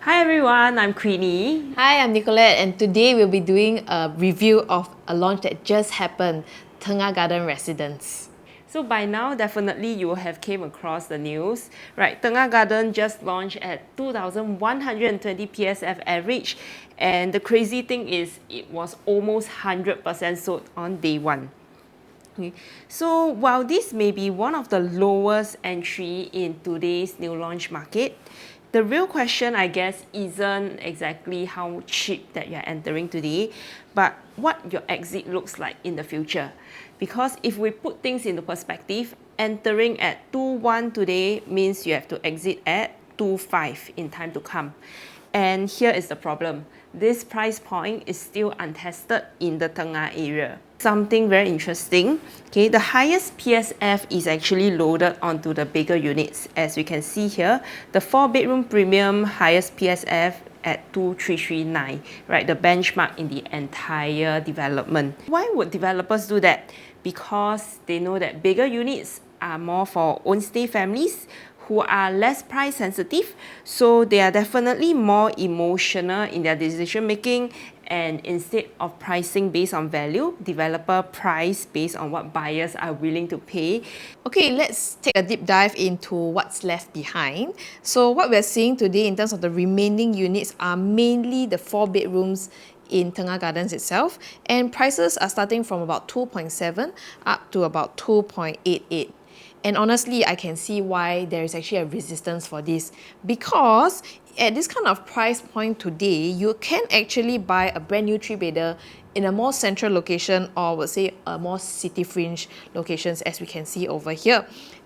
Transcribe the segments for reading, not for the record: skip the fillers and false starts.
Hi everyone, I'm Queenie. Hi, I'm Nicolette, and today we'll be doing a review of a launch that just happened, Tengah Garden Residence. So by now, definitely you will have came across the news, right? Tengah Garden just launched at 2,120 PSF average, and the crazy thing is it was almost 100% sold on day one. Okay. So while this may be one of the lowest entry in today's new launch market, the real question, I guess, isn't exactly how cheap that you're entering today, but what your exit looks like in the future. Because if we put things into perspective, entering at 2.1 today means you have to exit at 2.5 in time to come. And here is the problem. This price point is still untested in the Tengah area. Something very interesting, okay, the highest PSF is actually loaded onto the bigger units. As we can see here, the 4-bedroom premium highest PSF at 2,339, right, the benchmark in the entire development. Why would developers do that? Because they know that bigger units are more for own stay families who are less price sensitive, so they are definitely more emotional in their decision making, and instead of pricing based on value, developer price based on what buyers are willing to pay. Okay, let's take a deep dive into what's left behind. So what we're seeing today in terms of the remaining units are mainly the 4 bedrooms in Tengah Gardens itself, and prices are starting from about 2.7 up to about 2.88. And honestly, I can see why there is actually a resistance for this, because at this kind of price point today, you can actually buy a brand new 3-bedder in a more central location, or I would say a more city fringe locations, as we can see over here.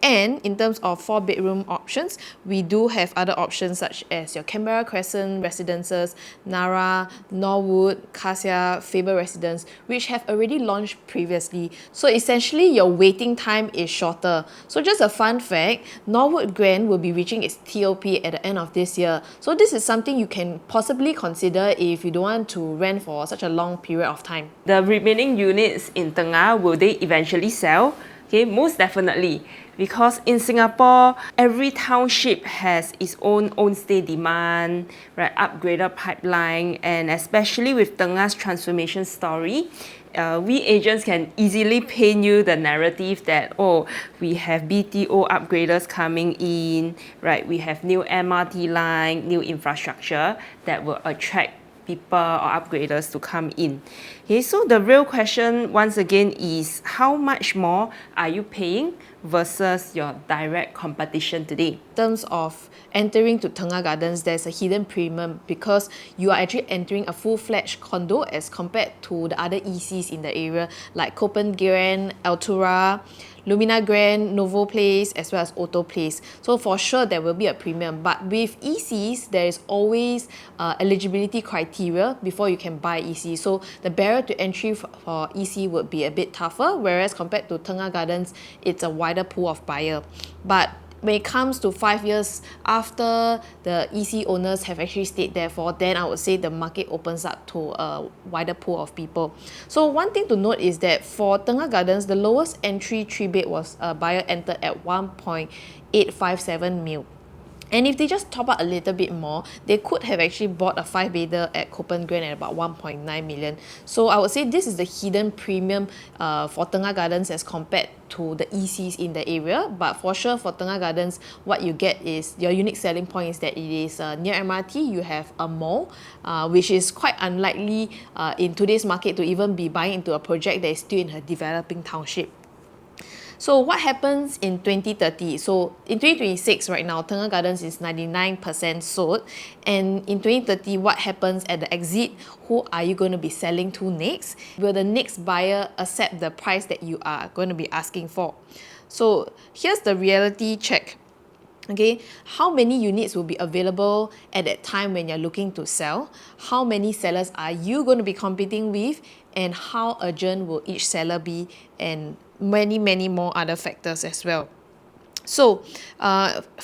And in terms of 4-bedroom options, we do have other options such as your Canberra Crescent Residences, Nara, Norwood, Cassia, Faber Residence, which have already launched previously. So essentially, your waiting time is shorter. So just a fun fact, Norwood Grand will be reaching its TOP at the end of this year. So this is something you can possibly consider if you don't want to rent for such a long period of time. The remaining units in Tengah, will they eventually sell? Okay, most definitely. Because in Singapore, every township has its own stay demand, right, upgraded pipeline, and especially with Tengah's transformation story, we agents can easily paint you the narrative that, oh, we have BTO upgraders coming in, right, we have new MRT line, new infrastructure that will attract people or upgraders to come in. Okay, so the real question once again is how much more are you paying versus your direct competition today? In terms of entering to Tengah Gardens, there's a hidden premium because you are actually entering a full-fledged condo as compared to the other ECs in the area like Copenhagen, Altura, Lumina Grand, Novo Place, as well as Auto Place. So for sure there will be a premium, but with ECs there is always eligibility criteria before you can buy EC. So the barrier to entry for EC would be a bit tougher, whereas compared to Tengah Gardens, it's a wider pool of buyer. But when it comes to 5 years after the EC owners have actually stayed there for, then I would say the market opens up to a wider pool of people. So one thing to note is that for Tengah Gardens, the lowest entry 3-bed was a buyer entered at 1.857 mil. And if they just top up a little bit more, they could have actually bought a 5-bedder at Copenhagen at about 1.9 million. So I would say this is the hidden premium for Tengah Gardens as compared to the ECs in the area. But for sure, for Tengah Gardens, what you get is your unique selling point is that it is near MRT. You have a mall, which is quite unlikely in today's market to even be buying into a project that is still in a developing township. So what happens in 2030? So in 2026 right now, Tengah Gardens is 99% sold. And in 2030, what happens at the exit? Who are you going to be selling to next? Will the next buyer accept the price that you are going to be asking for? So here's the reality check. Okay, how many units will be available at that time when you're looking to sell? How many sellers are you going to be competing with? And how urgent will each seller be? And many more other factors as well. So,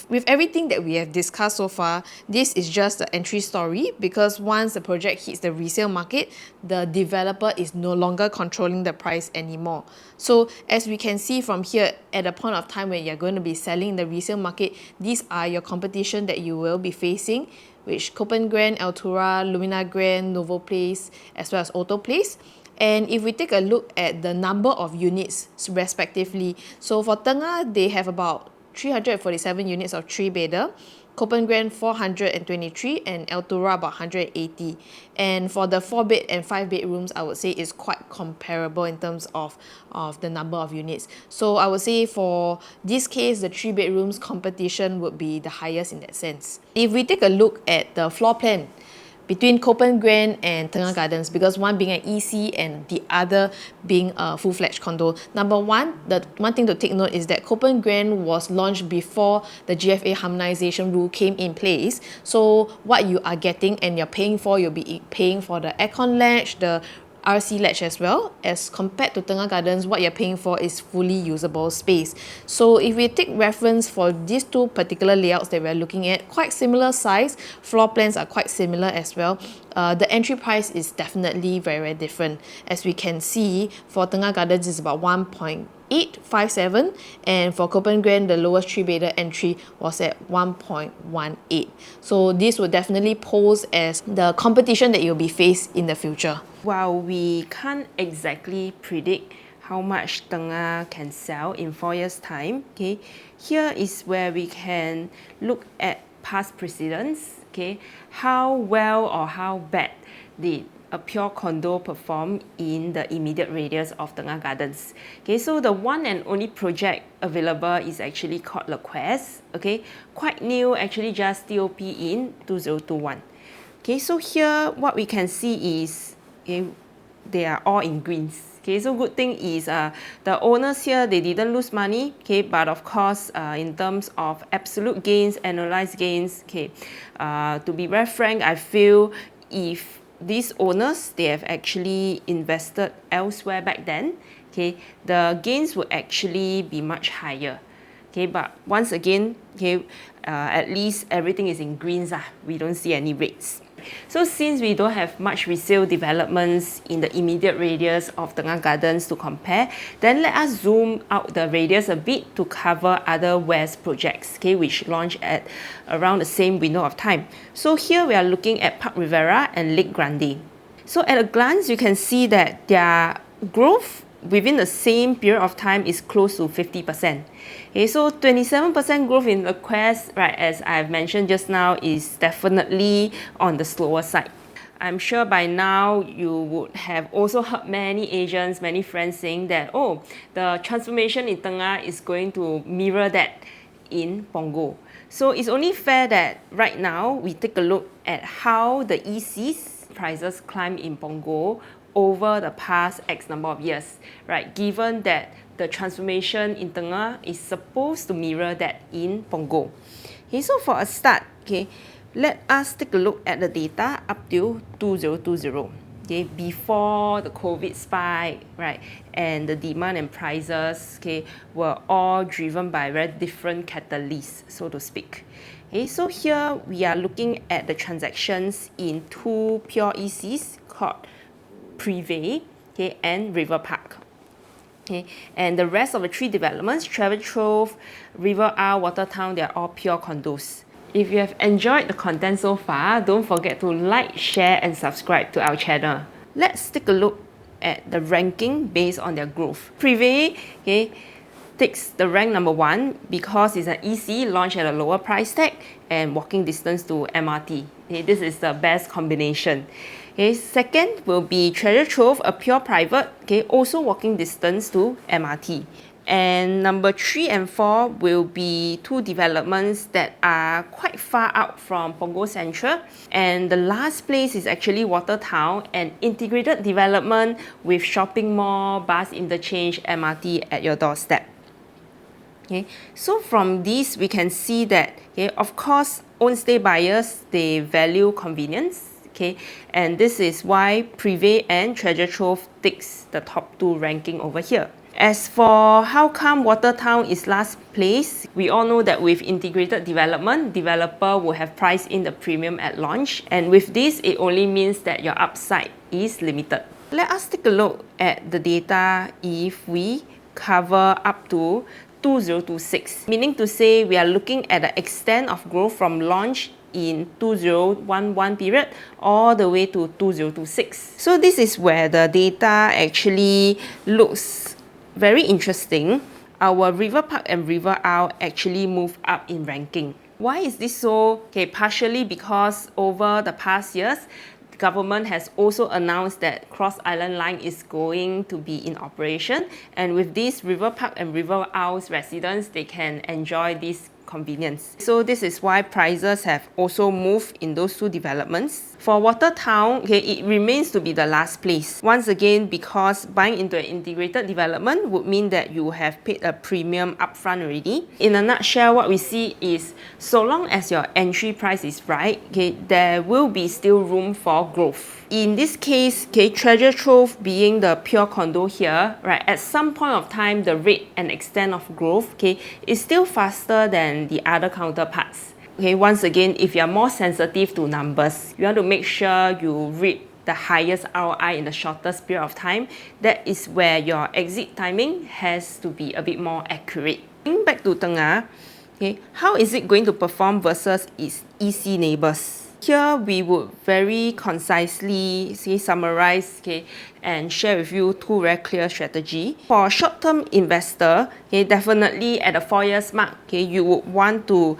with everything that we have discussed so far, this is just the entry story, because once the project hits the resale market, the developer is no longer controlling the price anymore. So, as we can see from here, at the point of time when you're going to be selling the resale market, these are your competition that you will be facing, which Copen Grand, Altura, Lumina Grand, Novo Place, as well as Auto Place. And if we take a look at the number of units respectively, so for Tengah, they have about 347 units of 3-bedder, Copen Grand 423, and Altura about 180. And for the 4-bed and 5-bedrooms, I would say is quite comparable in terms of the number of units. So I would say for this case, the 3-bedrooms competition would be the highest in that sense. If we take a look at the floor plan between Copen Grand and Tengah Gardens, because one being an EC and the other being a full-fledged condo. Number one, the one thing to take note is that Copen Grand was launched before the GFA harmonization rule came in place. So what you are getting and you're paying for, you'll be paying for the aircon latch, the RC ledge as well. As compared to Tengah Gardens, what you're paying for is fully usable space. So if we take reference for these two particular layouts that we're looking at, quite similar size, floor plans are quite similar as well. The entry price is definitely very, very different. As we can see, for Tengah Gardens is about 1.857, and for Copen Grand, the lowest 3-bedder entry was at 1.18. So this would definitely pose as the competition that you'll be faced in the future. While we can't exactly predict how much Tengah can sell in 4 years' time, okay, here is where we can look at past precedents, okay, how well or how bad did a pure condo perform in the immediate radius of Tengah Gardens. Okay, so the one and only project available is actually called Le Quest, okay, quite new, actually just TOP in 2021. Okay, so here what we can see is, okay, they are all in greens. Okay, so good thing is the owners here, they didn't lose money, okay, but of course in terms of absolute gains, annualized gains, okay, to be very frank, I feel if these owners, they have actually invested elsewhere back then, okay, the gains would actually be much higher. Okay, but once again, okay, at least everything is in greens. We don't see any reds. So since we don't have much resale developments in the immediate radius of Tengah Gardens to compare, then let us zoom out the radius a bit to cover other west projects, okay, which launched at around the same window of time. So here we are looking at Park Rivera and Lake Grande. So at a glance, you can see that their growth within the same period of time is close to 50%. Okay, so 27% growth in the Quest, right, as I've mentioned just now, is definitely on the slower side. I'm sure by now you would have also heard many agents, many friends saying that, oh, the transformation in Tengah is going to mirror that in Punggol. So it's only fair that right now we take a look at how the EC's prices climb in Punggol over the past X number of years, right? Given that the transformation in Tengah is supposed to mirror that in Punggol. Okay, so for a start, okay, let us take a look at the data up till 2020. Okay, before the COVID spike, right, and the demand and prices, okay, were all driven by very different catalysts, so to speak. Okay, so here we are looking at the transactions in two pure ECs called Privé, okay, and River Park. Okay, and the rest of the three developments, Travel Trove, River R, Watertown, they are all pure condos. If you have enjoyed the content so far, don't forget to like, share, and subscribe to our channel. Let's take a look at the ranking based on their growth. Privé, okay, takes the rank number 1 because it's an EC launched at a lower price tag and walking distance to MRT. Okay, this is the best combination. Okay, second will be Treasure Trove, a pure private, okay, also walking distance to MRT. And number 3 and 4 will be two developments that are quite far out from Punggol Central. And the last place is actually Watertown, an integrated development with shopping mall, bus interchange, MRT at your doorstep. Okay, so from this we can see that, okay, of course, own stay buyers, they value convenience. Okay, and this is why Privé and Treasure Trove takes the top 2 ranking over here. As for how come Watertown is last place, we all know that with integrated development, developer will have priced in the premium at launch, and with this, it only means that your upside is limited. Let us take a look at the data if we cover up to 2026, meaning to say we are looking at the extent of growth from launch in 2011 period all the way to 2026. So this is where the data actually looks very interesting. Our River Park and River Isle actually move up in ranking. Why is this so? Okay, partially because over the past years, the government has also announced that Cross Island Line is going to be in operation, and with this, River Park and River Isle's residents, they can enjoy this convenience. So this is why prices have also moved in those two developments. For Watertown, okay, it remains to be the last place. Once again, because buying into an integrated development would mean that you have paid a premium upfront already. In a nutshell, what we see is so long as your entry price is right, okay, there will be still room for growth. In this case, okay, Treasure Trove being the pure condo here, right, at some point of time, the rate and extent of growth, okay, is still faster than the other counterparts. Okay, once again, if you are more sensitive to numbers, you want to make sure you read the highest ROI in the shortest period of time. That is where your exit timing has to be a bit more accurate. Going back to Tengah, okay, how is it going to perform versus its EC neighbours? Here we would very concisely summarize, okay, and share with you two very clear strategy. For a short-term investor, okay, definitely at the 4 years mark, okay, you would want to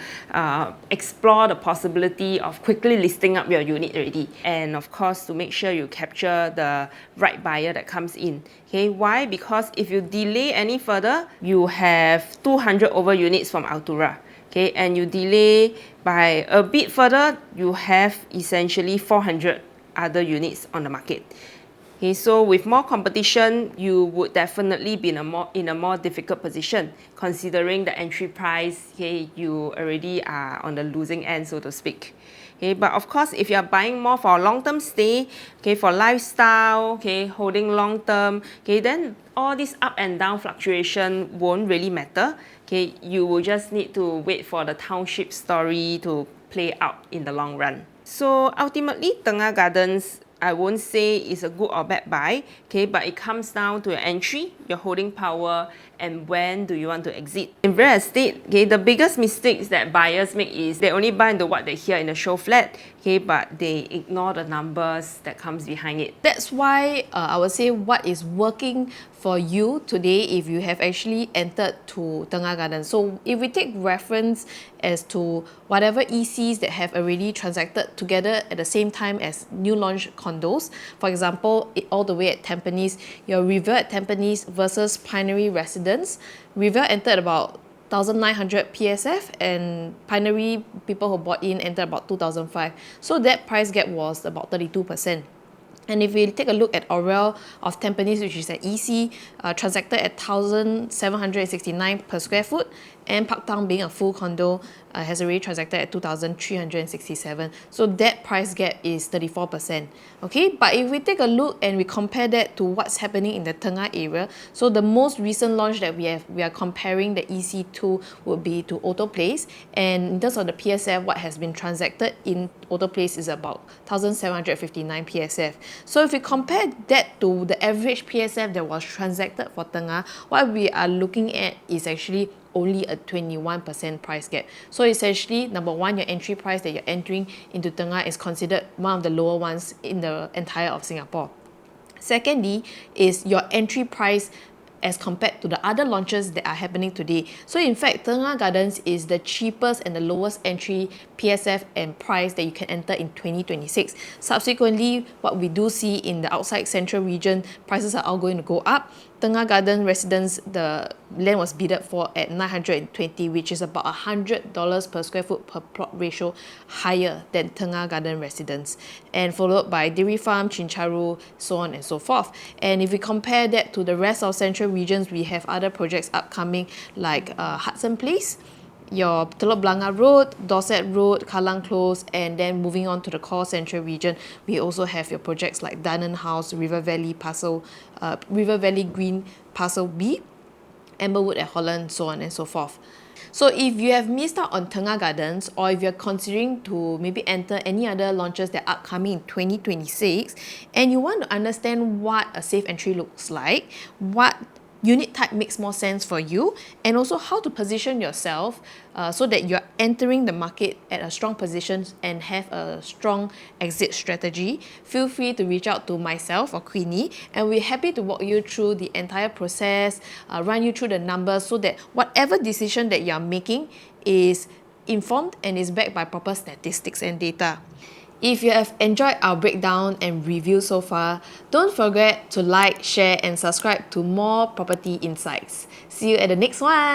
explore the possibility of quickly listing up your unit already, and of course to make sure you capture the right buyer that comes in. Okay, why? Because if you delay any further, you have 200 over units from Altura. Okay, and you delay by a bit further, you have essentially 400 other units on the market. Okay, so with more competition, you would definitely be in a more difficult position, considering the entry price. Okay, you already are on the losing end, so to speak. Okay, but of course, if you are buying more for a long-term stay, okay, for lifestyle, okay, holding long-term, okay, then all this up and down fluctuation won't really matter. Okay, you will just need to wait for the township story to play out in the long run. So ultimately, Tengah Gardens, I won't say is a good or bad buy, okay, but it comes down to your entry, your holding power, and when do you want to exit. In real estate, okay, the biggest mistakes that buyers make is they only buy into what they hear in the show flat, okay, but they ignore the numbers that comes behind it. That's why I would say what is working for you today if you have actually entered to Tengah Garden. So if we take reference as to whatever ECs that have already transacted together at the same time as new launch condos, for example, all the way at Tampines, your River at Tampines versus Pinery Residence. River entered about 1,900 PSF and Pinery people who bought in entered about 2,005. So that price gap was about 32%. And if we take a look at Orel of Tampines, which is at EC, transacted at 1,769 per square foot, and Parktown being a full condo has already transacted at 2,367. So that price gap is 34%. Okay, but if we take a look and we compare that to what's happening in the Tengah area, so the most recent launch that we are comparing the EC to would be to Auto Place, and in terms of the PSF, what has been transacted in Auto Place is about 1,759 PSF. So if we compare that to the average PSF that was transacted for Tengah, what we are looking at is actually only a 21% price gap. So essentially, number one, your entry price that you're entering into Tengah is considered one of the lower ones in the entire of Singapore. Secondly, is your entry price as compared to the other launches that are happening today. So in fact, Tengah Gardens is the cheapest and the lowest entry PSF and price that you can enter in 2026. Subsequently, what we do see in the outside central region, prices are all going to go up. Tengah Garden Residence, the land was bidded for at 920, which is about $100 per square foot per plot ratio higher than Tengah Garden Residence, and followed by Dairy Farm, Chincharu, so on and so forth. And if we compare that to the rest of central regions, we have other projects upcoming like Hudson Place. your Telok Blangah Road, Dorset Road, Kallang Close, and then moving on to the core central region, we also have your projects like Dunnan House, River Valley Green Parcel B, Amberwood at Holland, so on and so forth. So if you have missed out on Tengah Gardens, or if you're considering to maybe enter any other launches that are upcoming in 2026, and you want to understand what a safe entry looks like, what unit type makes more sense for you, and also how to position yourself so that you're entering the market at a strong position and have a strong exit strategy, feel free to reach out to myself or Queenie, and we're happy to walk you through the entire process, run you through the numbers so that whatever decision that you're making is informed and is backed by proper statistics and data. If you have enjoyed our breakdown and review so far, don't forget to like, share, and subscribe to more property insights. See you at the next one.